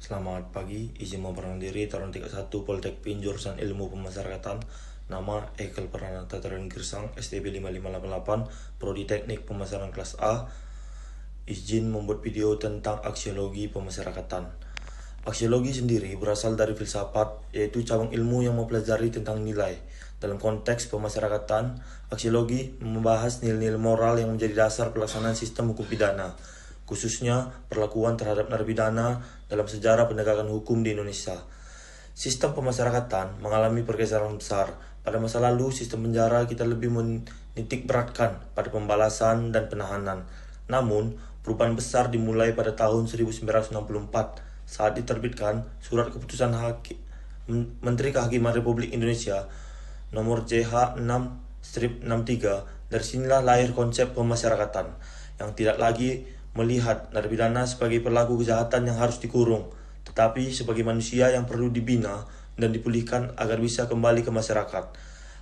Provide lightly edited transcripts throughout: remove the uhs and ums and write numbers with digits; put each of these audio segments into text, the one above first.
Selamat pagi, izin memperkenalkan diri tahun 31 Poltek PIN jurusan Ilmu Pemasyarakatan. Nama Ekel Pranata Teren Girsang, STB 5588, Prodi Teknik Pemasaran kelas A. Izin membuat video tentang aksiologi pemasyarakatan. Aksiologi sendiri berasal dari filsafat, yaitu cabang ilmu yang mempelajari tentang nilai. Dalam konteks pemasyarakatan, aksiologi membahas nilai-nilai moral yang menjadi dasar pelaksanaan sistem hukum pidana, khususnya perlakuan terhadap narapidana dalam sejarah penegakan hukum di Indonesia. Sistem pemasyarakatan mengalami pergeseran besar. Pada masa lalu, sistem penjara kita lebih menitik beratkan pada pembalasan dan penahanan. Namun, perubahan besar dimulai pada tahun 1964 saat diterbitkan Surat Keputusan Menteri Kehakiman Republik Indonesia nomor JH6-63. Dari sinilah lahir konsep pemasyarakatan yang tidak lagi melihat narapidana sebagai pelaku kejahatan yang harus dikurung, tetapi sebagai manusia yang perlu dibina dan dipulihkan agar bisa kembali ke masyarakat.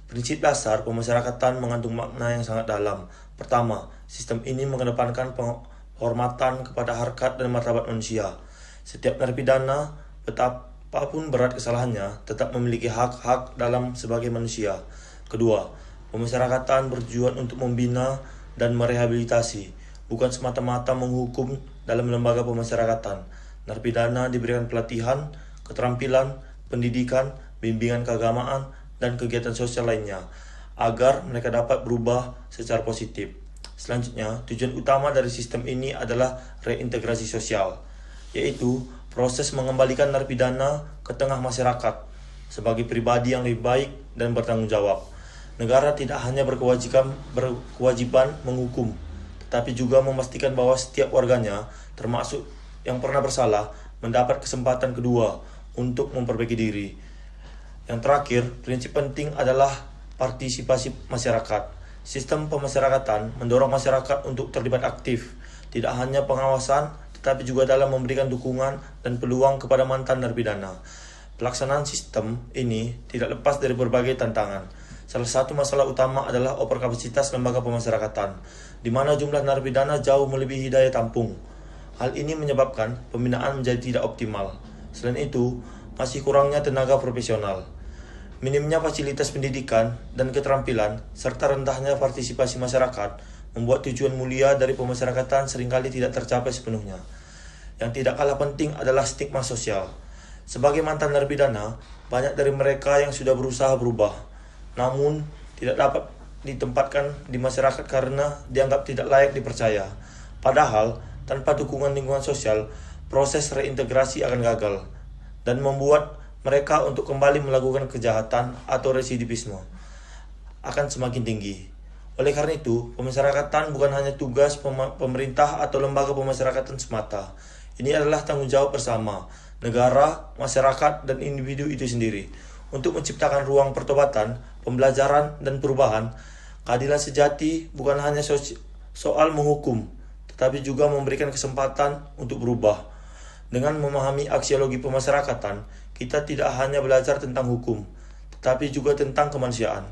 Prinsip dasar pemasyarakatan mengandung makna yang sangat dalam. Pertama, sistem ini mengedepankan penghormatan kepada harkat dan martabat manusia. Setiap narapidana, betapapun berat kesalahannya, tetap memiliki hak-hak dalam sebagai manusia. Kedua, pemasyarakatan bertujuan untuk membina dan merehabilitasi, bukan semata-mata menghukum. Dalam lembaga pemasyarakatan, narapidana diberikan pelatihan, keterampilan, pendidikan, bimbingan keagamaan, dan kegiatan sosial lainnya, agar mereka dapat berubah secara positif. Selanjutnya, tujuan utama dari sistem ini adalah reintegrasi sosial, yaitu proses mengembalikan narapidana ke tengah masyarakat sebagai pribadi yang lebih baik dan bertanggung jawab. Negara tidak hanya berkewajiban menghukum, tetapi juga memastikan bahwa setiap warganya, termasuk yang pernah bersalah, mendapat kesempatan kedua untuk memperbaiki diri. Yang terakhir, prinsip penting adalah partisipasi masyarakat. Sistem pemasyarakatan mendorong masyarakat untuk terlibat aktif, tidak hanya pengawasan, tetapi juga dalam memberikan dukungan dan peluang kepada mantan narapidana. Pelaksanaan sistem ini tidak lepas dari berbagai tantangan. Salah satu masalah utama adalah overkapasitas lembaga pemasyarakatan, di mana jumlah narapidana jauh melebihi daya tampung. Hal ini menyebabkan pembinaan menjadi tidak optimal. Selain itu, masih kurangnya tenaga profesional, minimnya fasilitas pendidikan dan keterampilan, serta rendahnya partisipasi masyarakat membuat tujuan mulia dari pemasyarakatan seringkali tidak tercapai sepenuhnya. Yang tidak kalah penting adalah stigma sosial. Sebagai mantan narapidana, banyak dari mereka yang sudah berusaha berubah, namun tidak dapat ditempatkan di masyarakat karena dianggap tidak layak dipercaya. Padahal, tanpa dukungan lingkungan sosial, proses reintegrasi akan gagal dan membuat mereka untuk kembali melakukan kejahatan atau residivisme akan semakin tinggi. Oleh karena itu, pemasyarakatan bukan hanya tugas pemerintah atau lembaga pemasyarakatan semata. Ini adalah tanggung jawab bersama negara, masyarakat, dan individu itu sendiri untuk menciptakan ruang pertobatan, pembelajaran, dan perubahan. Keadilan sejati bukan hanya soal menghukum, tetapi juga memberikan kesempatan untuk berubah. Dengan memahami aksiologi pemasyarakatan, kita tidak hanya belajar tentang hukum, tetapi juga tentang kemanusiaan.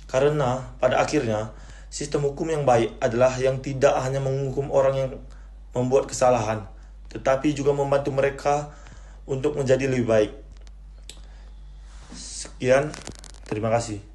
Karena pada akhirnya, sistem hukum yang baik adalah yang tidak hanya menghukum orang yang membuat kesalahan, tetapi juga membantu mereka untuk menjadi lebih baik. Sekian, terima kasih.